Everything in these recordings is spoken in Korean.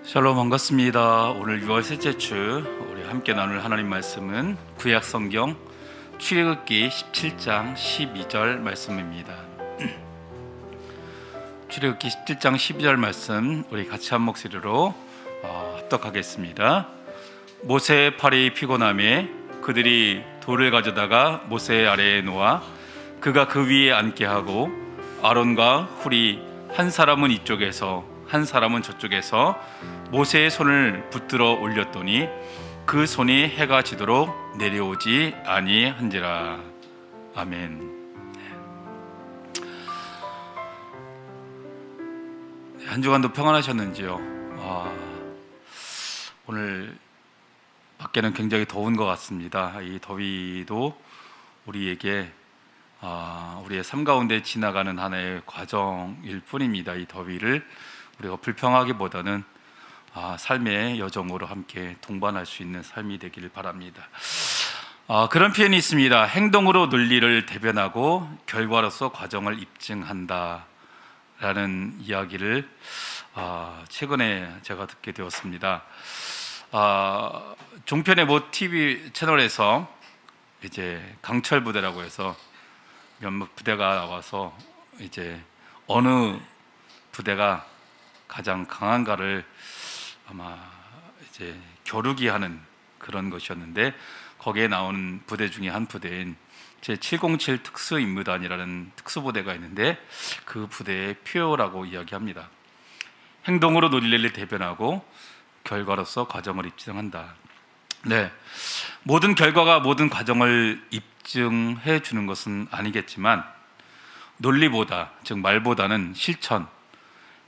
샬롬, 반갑습니다. 오늘 6월 셋째 주 우리 함께 나눌 하나님 말씀은 구약 성경 출애굽기 17장 12절 말씀입니다. 출애굽기 17장 12절 말씀 우리 같이 한 목소리로 합독하겠습니다. 모세의 팔이 피곤함에 그들이 돌을 가져다가 모세 아래에 놓아 그가 그 위에 앉게 하고 아론과 훌이 한 사람은 이쪽에서 한 사람은 저쪽에서 모세의 손을 붙들어 올렸더니 그 손이 해가 지도록 내려오지 아니한지라. 아멘. 한 주간도 평안하셨는지요? 오늘 밖에는 굉장히 더운 것 같습니다. 이 더위도 우리에게 우리의 삶 가운데 지나가는 하나의 과정일 뿐입니다. 이 더위를 우리가 불평하기보다는 삶의 여정으로 함께 동반할 수 있는 삶이 되기를 바랍니다. 그런 표현이 있습니다. 행동으로 논리를 대변하고 결과로서 과정을 입증한다 라는 이야기를 최근에 제가 듣게 되었습니다. 종편의 모 TV 채널에서 이제 강철 부대라고 해서 몇몇 부대가 나와서 이제 어느 부대가 가장 강한가를 아마 이제 겨루기 하는 그런 것이었는데, 거기에 나오는 부대 중에 한 부대인 제707 특수임무단이라는 특수부대가 있는데 그 부대의 표라고 이야기합니다. 행동으로 논리를 대변하고 결과로서 과정을 입증한다. 네, 모든 결과가 모든 과정을 입증해 주는 것은 아니겠지만 논리보다, 즉 말보다는 실천,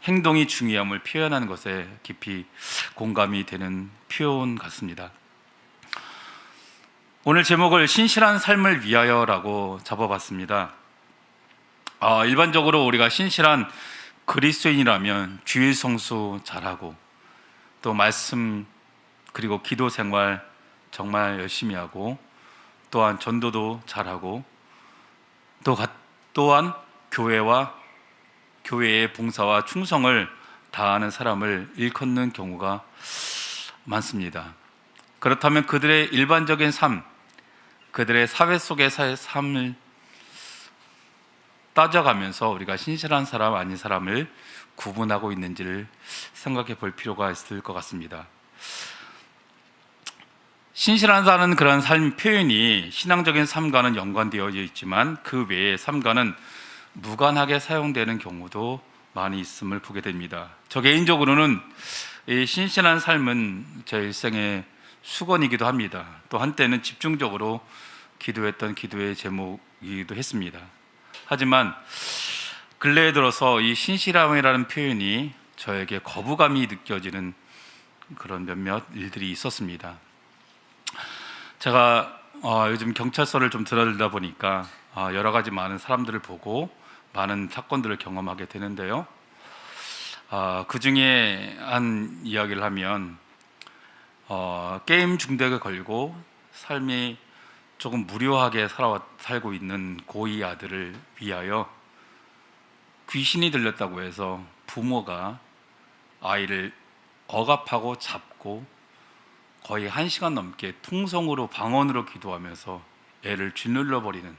행동이 중요함을 표현하는 것에 깊이 공감이 되는 표현 같습니다. 오늘 제목을 신실한 삶을 위하여라고 잡아봤습니다. 일반적으로 우리가 신실한 그리스도인이라면 주일 성수 잘하고 또 말씀 그리고 기도 생활 정말 열심히 하고 또한 전도도 잘하고 또한 교회의 봉사와 충성을 다하는 사람을 일컫는 경우가 많습니다. 그렇다면 그들의 일반적인 삶, 그들의 사회 속의 삶을 따져가면서 우리가 신실한 사람 아닌 사람을 구분하고 있는지를 생각해 볼 필요가 있을 것 같습니다. 신실하다는 그런 삶 표현이 신앙적인 삶과는 연관되어 있지만 그 외의 삶과는 무관하게 사용되는 경우도 많이 있음을 보게 됩니다. 저 개인적으로는 이 신실한 삶은 제 일생의 수건이기도 합니다. 또 한때는 집중적으로 기도했던 기도의 제목이기도 했습니다. 하지만 근래에 들어서 이 신실함이라는 표현이 저에게 거부감이 느껴지는 그런 몇몇 일들이 있었습니다. 제가 요즘 경찰서를 좀 들어들다 보니까 여러 가지 많은 사람들을 보고 많은 사건들을 경험하게 되는데요. 그 중에 한 이야기를 하면 게임 중독에 걸리고 삶이 조금 무료하게 살고 있는 고이 아들을 위하여 귀신이 들렸다고 해서 부모가 아이를 억압하고 잡고 거의 1시간 넘게 통성으로 방언으로 기도하면서 애를 짓눌러 버리는,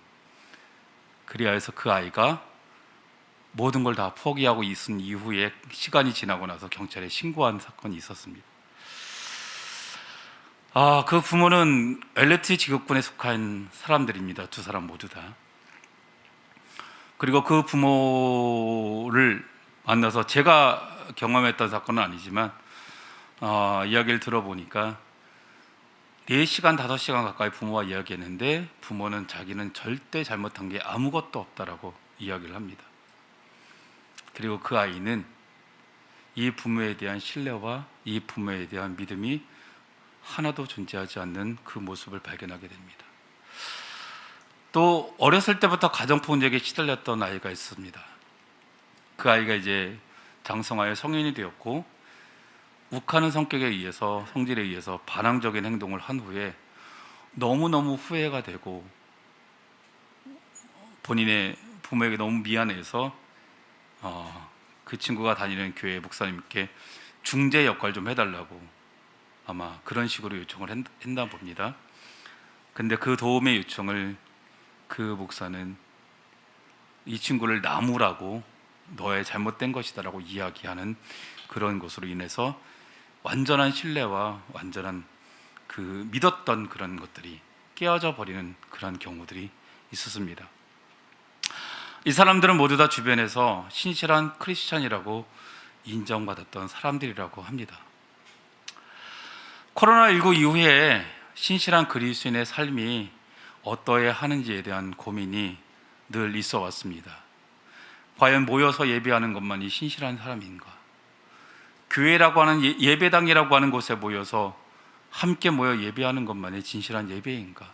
그리하여 그 아이가 모든 걸 다 포기하고 있은 이후에 시간이 지나고 나서 경찰에 신고한 사건이 있었습니다. 그 부모는 엘리트 직업군에 속한 사람들입니다. 두 사람 모두 다. 그리고 그 부모를 만나서 제가 경험했던 사건은 아니지만 이야기를 들어보니까 4시간, 5시간 가까이 부모와 이야기했는데 부모는 자기는 절대 잘못한 게 아무것도 없다라고 이야기를 합니다. 그리고 그 아이는 이 부모에 대한 신뢰와 이 부모에 대한 믿음이 하나도 존재하지 않는 그 모습을 발견하게 됩니다. 또 어렸을 때부터 가정폭력에 시달렸던 아이가 있습니다. 그 아이가 이제 장성하여 성인이 되었고 욱하는 성격에 의해서, 성질에 의해서 반항적인 행동을 한 후에 너무너무 후회가 되고 본인의 부모에게 너무 미안해서 그 친구가 다니는 교회 목사님께 중재 역할 좀 해달라고 아마 그런 식으로 요청을 했나 봅니다. 근데 그 도움의 요청을 그 목사는 이 친구를 나무라고, 너의 잘못된 것이다라고 이야기하는 그런 것으로 인해서 완전한 신뢰와 완전한 그 믿었던 그런 것들이 깨어져 버리는 그런 경우들이 있었습니다. 이 사람들은 모두 다 주변에서 신실한 크리스찬이라고 인정받았던 사람들이라고 합니다. 코로나19 이후에 신실한 그리스도인의 삶이 어떠해야 하는지에 대한 고민이 늘 있어 왔습니다. 과연 모여서 예배하는 것만이 신실한 사람인가? 교회라고 하는 예배당이라고 하는 곳에 모여서 함께 모여 예배하는 것만이 진실한 예배인가?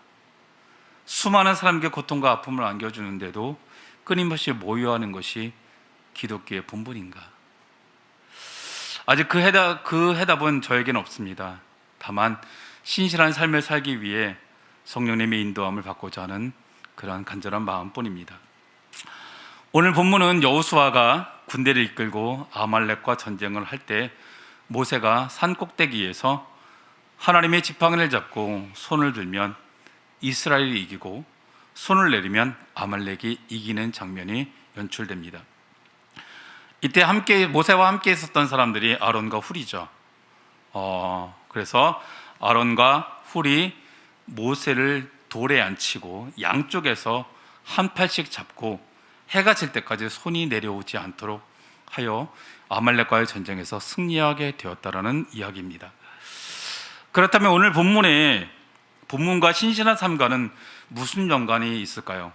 수많은 사람에게 고통과 아픔을 안겨주는데도 끊임없이 모여하는 것이 기독교의 본분인가? 아직 그 해답은 저에게는 없습니다. 다만 신실한 삶을 살기 위해 성령님의 인도함을 받고자 하는 그러한 간절한 마음뿐입니다. 오늘 본문은 여호수아가 군대를 이끌고 아말렉과 전쟁을 할 때 모세가 산 꼭대기에서 하나님의 지팡이를 잡고 손을 들면 이스라엘이 이기고 손을 내리면 아말렉이 이기는 장면이 연출됩니다. 이때 모세와 함께 있었던 사람들이 아론과 훌이죠. 그래서 아론과 훌이 모세를 돌에 앉히고 양쪽에서 한 팔씩 잡고 해가 질 때까지 손이 내려오지 않도록 하여 아말렉과의 전쟁에서 승리하게 되었다라는 이야기입니다. 그렇다면 오늘 본문과 신실한 삶과는 무슨 연관이 있을까요?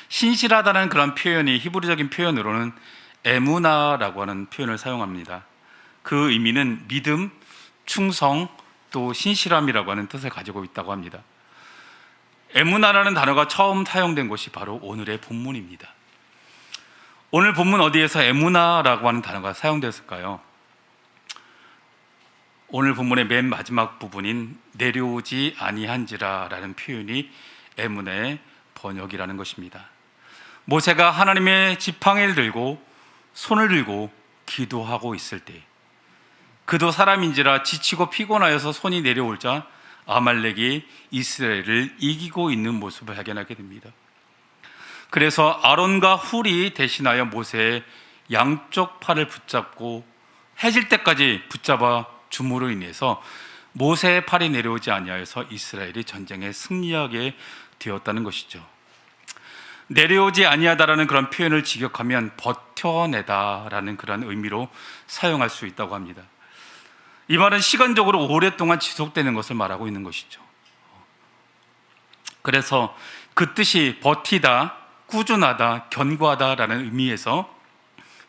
신실하다는 그런 표현이 히브리적인 표현으로는 에무나라고 하는 표현을 사용합니다. 그 의미는 믿음, 충성, 또 신실함이라고 하는 뜻을 가지고 있다고 합니다. 에무나라는 단어가 처음 사용된 곳이 바로 오늘의 본문입니다. 오늘 본문 어디에서 에무나라고 하는 단어가 사용됐을까요? 오늘 본문의 맨 마지막 부분인 내려오지 아니한지라라는 표현이 에무나의 번역이라는 것입니다. 모세가 하나님의 지팡이를 들고 손을 들고 기도하고 있을 때, 그도 사람인지라 지치고 피곤하여서 손이 내려올자 아말렉이 이스라엘을 이기고 있는 모습을 발견하게 됩니다. 그래서 아론과 훌이 대신하여 모세의 양쪽 팔을 붙잡고 해질 때까지 붙잡아 줌으로 인해서 모세의 팔이 내려오지 아니하여서 이스라엘이 전쟁에 승리하게 되었다는 것이죠. 내려오지 아니하다라는 그런 표현을 직역하면 버텨내다라는 그런 의미로 사용할 수 있다고 합니다. 이 말은 시간적으로 오랫동안 지속되는 것을 말하고 있는 것이죠. 그래서 그 뜻이 버티다, 꾸준하다, 견고하다라는 의미에서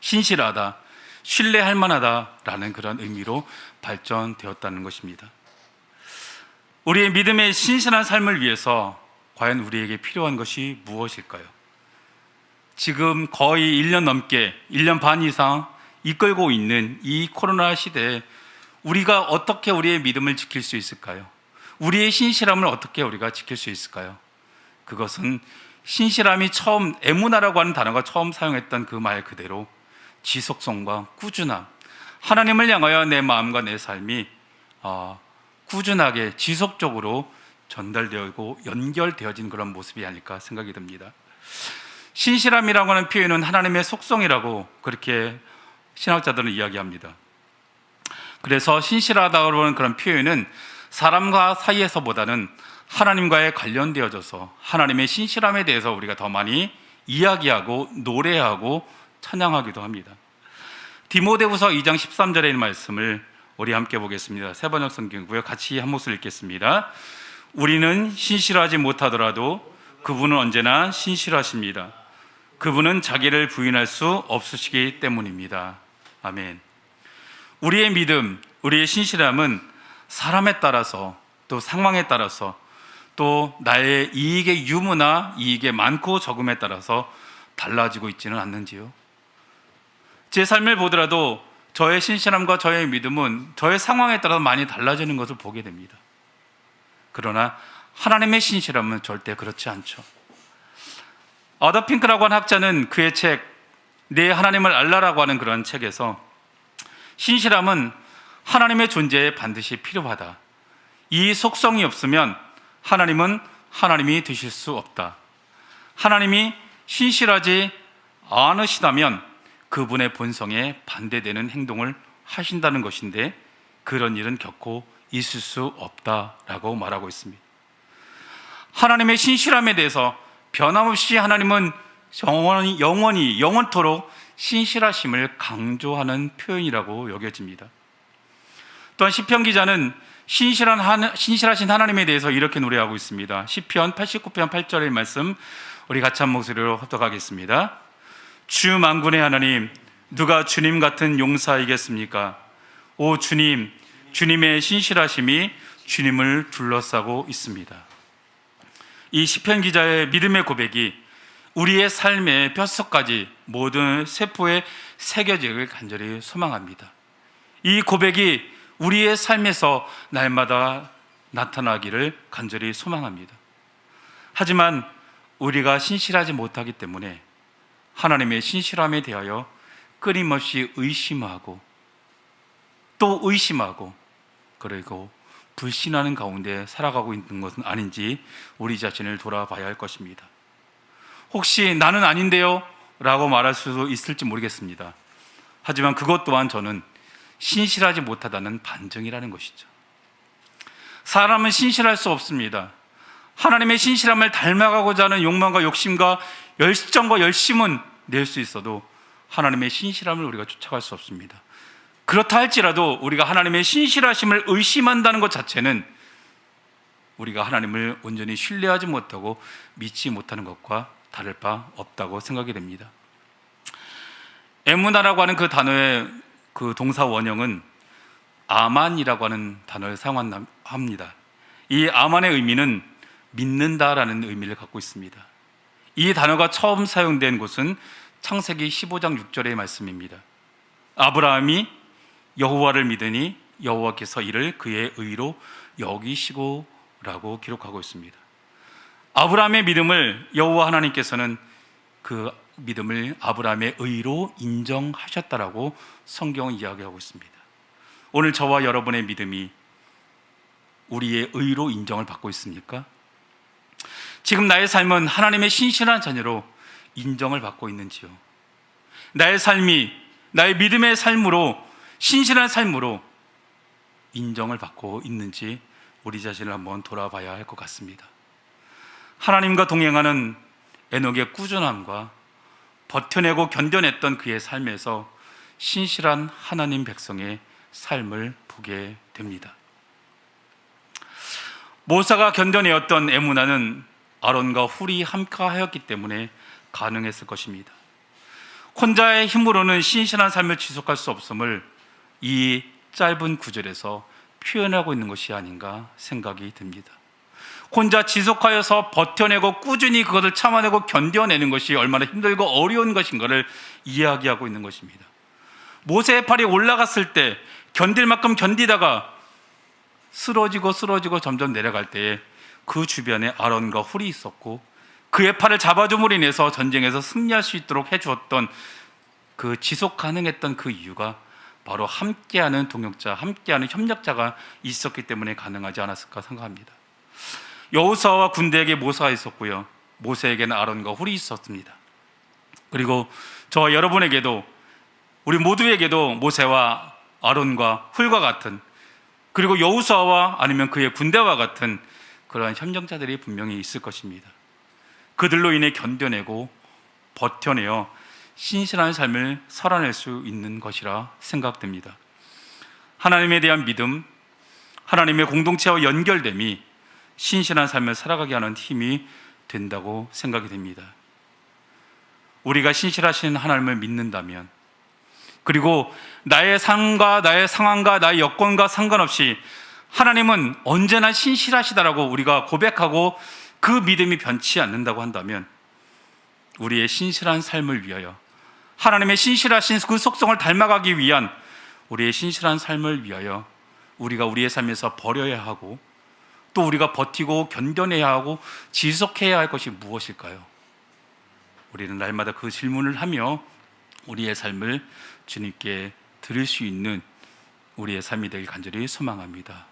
신실하다, 신뢰할 만하다라는 그런 의미로 발전되었다는 것입니다. 우리의 믿음의 신실한 삶을 위해서 과연 우리에게 필요한 것이 무엇일까요? 지금 거의 1년 넘게, 1년 반 이상 이끌고 있는 이 코로나 시대에 우리가 어떻게 우리의 믿음을 지킬 수 있을까요? 우리의 신실함을 어떻게 우리가 지킬 수 있을까요? 그것은 신실함이 처음, 에무나라고 하는 단어가 처음 사용했던 그 말 그대로 지속성과 꾸준함, 하나님을 향하여 내 마음과 내 삶이 꾸준하게 지속적으로 전달되고 연결되어진 그런 모습이 아닐까 생각이 듭니다. 신실함이라고 하는 표현은 하나님의 속성이라고 그렇게 신학자들은 이야기합니다. 그래서 신실하다고 하는 그런 표현은 사람과 사이에서보다는 하나님과의 관련되어져서 하나님의 신실함에 대해서 우리가 더 많이 이야기하고 노래하고 찬양하기도 합니다. 디모데후서 2장 13절에 있는 말씀을 우리 함께 보겠습니다. 새번역 성경이고요. 같이 한 목소리 읽겠습니다. 우리는 신실하지 못하더라도 그분은 언제나 신실하십니다. 그분은 자기를 부인할 수 없으시기 때문입니다. 아멘. 우리의 믿음, 우리의 신실함은 사람에 따라서 또 상황에 따라서 또 나의 이익의 유무나 이익의 많고 적음에 따라서 달라지고 있지는 않는지요? 제 삶을 보더라도 저의 신실함과 저의 믿음은 저의 상황에 따라서 많이 달라지는 것을 보게 됩니다. 그러나 하나님의 신실함은 절대 그렇지 않죠. 어더 핑크라고 하는 학자는 그의 책 내 하나님을 알라라고 하는 그런 책에서 신실함은 하나님의 존재에 반드시 필요하다. 이 속성이 없으면 하나님은 하나님이 되실 수 없다. 하나님이 신실하지 않으시다면 그분의 본성에 반대되는 행동을 하신다는 것인데 그런 일은 결코 있을 수 없다라고 말하고 있습니다. 하나님의 신실함에 대해서 변함없이 하나님은 영원토록 신실하심을 강조하는 표현이라고 여겨집니다. 또한 시편 기자는 신실하신 하나님에 대해서 이렇게 노래하고 있습니다. 시편 89편 8절의 말씀 우리 같이 한 목소리로 합독하겠습니다. 주 만군의 하나님, 누가 주님 같은 용사이겠습니까? 오 주님, 주님의 신실하심이 주님을 둘러싸고 있습니다. 이 시편 기자의 믿음의 고백이 우리의 삶의 뼛속까지 모든 세포에 새겨지길 간절히 소망합니다. 이 고백이 우리의 삶에서 날마다 나타나기를 간절히 소망합니다. 하지만 우리가 신실하지 못하기 때문에 하나님의 신실함에 대하여 끊임없이 의심하고 또 의심하고 그리고 불신하는 가운데 살아가고 있는 것은 아닌지 우리 자신을 돌아봐야 할 것입니다. 혹시 나는 아닌데요? 라고 말할 수도 있을지 모르겠습니다. 하지만 그것 또한 저는 신실하지 못하다는 반증이라는 것이죠. 사람은 신실할 수 없습니다. 하나님의 신실함을 닮아가고자 하는 욕망과 욕심과 열정과 열심은 낼 수 있어도 하나님의 신실함을 우리가 쫓아갈 수 없습니다. 그렇다 할지라도 우리가 하나님의 신실하심을 의심한다는 것 자체는 우리가 하나님을 온전히 신뢰하지 못하고 믿지 못하는 것과 다를 바 없다고 생각이 됩니다. 에무나라고 하는 그 단어의 그 동사 원형은 아만이라고 하는 단어를 사용합니다. 이 아만의 의미는 믿는다라는 의미를 갖고 있습니다. 이 단어가 처음 사용된 곳은 창세기 15장 6절의 말씀입니다. 아브라함이 여호와를 믿으니 여호와께서 이를 그의 의로 여기시고 라고 기록하고 있습니다. 아브라함의 믿음을 여호와 하나님께서는 그 믿음을 아브라함의 의로 인정하셨다라고 성경은 이야기하고 있습니다. 오늘 저와 여러분의 믿음이 우리의 의로 인정을 받고 있습니까? 지금 나의 삶은 하나님의 신실한 자녀로 인정을 받고 있는지요? 나의 삶이 나의 믿음의 삶으로 신실한 삶으로 인정을 받고 있는지 우리 자신을 한번 돌아봐야 할 것 같습니다. 하나님과 동행하는 에녹의 꾸준함과 버텨내고 견뎌냈던 그의 삶에서 신실한 하나님 백성의 삶을 보게 됩니다. 모세가 견뎌내었던 에무나는 아론과 훌이 함께하였기 때문에 가능했을 것입니다. 혼자의 힘으로는 신실한 삶을 지속할 수 없음을 이 짧은 구절에서 표현하고 있는 것이 아닌가 생각이 듭니다. 혼자 지속하여서 버텨내고 꾸준히 그것을 참아내고 견뎌내는 것이 얼마나 힘들고 어려운 것인가를 이야기하고 있는 것입니다. 모세의 팔이 올라갔을 때 견딜 만큼 견디다가 쓰러지고 점점 내려갈 때에 그 주변에 아론과 훌이 있었고 그의 팔을 잡아줌으로 인해서 전쟁에서 승리할 수 있도록 해주었던 그 지속 가능했던 그 이유가 바로 함께하는 동역자, 함께하는 협력자가 있었기 때문에 가능하지 않았을까 생각합니다. 여호수아와 군대에게 모세가 있었고요, 모세에게는 아론과 훌이 있었습니다. 그리고 저와 여러분에게도 우리 모두에게도 모세와 아론과 훌과 같은, 그리고 여호수아와 아니면 그의 군대와 같은 그러한 협력자들이 분명히 있을 것입니다. 그들로 인해 견뎌내고 버텨내어 신실한 삶을 살아낼 수 있는 것이라 생각됩니다. 하나님에 대한 믿음, 하나님의 공동체와 연결됨이 신실한 삶을 살아가게 하는 힘이 된다고 생각이 됩니다. 우리가 신실하신 하나님을 믿는다면, 그리고 나의 삶과 나의 상황과 나의 여건과 상관없이 하나님은 언제나 신실하시다라고 우리가 고백하고 그 믿음이 변치 않는다고 한다면, 우리의 신실한 삶을 위하여, 하나님의 신실하신 그 속성을 닮아가기 위한 우리의 신실한 삶을 위하여 우리가 우리의 삶에서 버려야 하고 또 우리가 버티고 견뎌내야 하고 지속해야 할 것이 무엇일까요? 우리는 날마다 그 질문을 하며 우리의 삶을 주님께 드릴 수 있는 우리의 삶이 되길 간절히 소망합니다.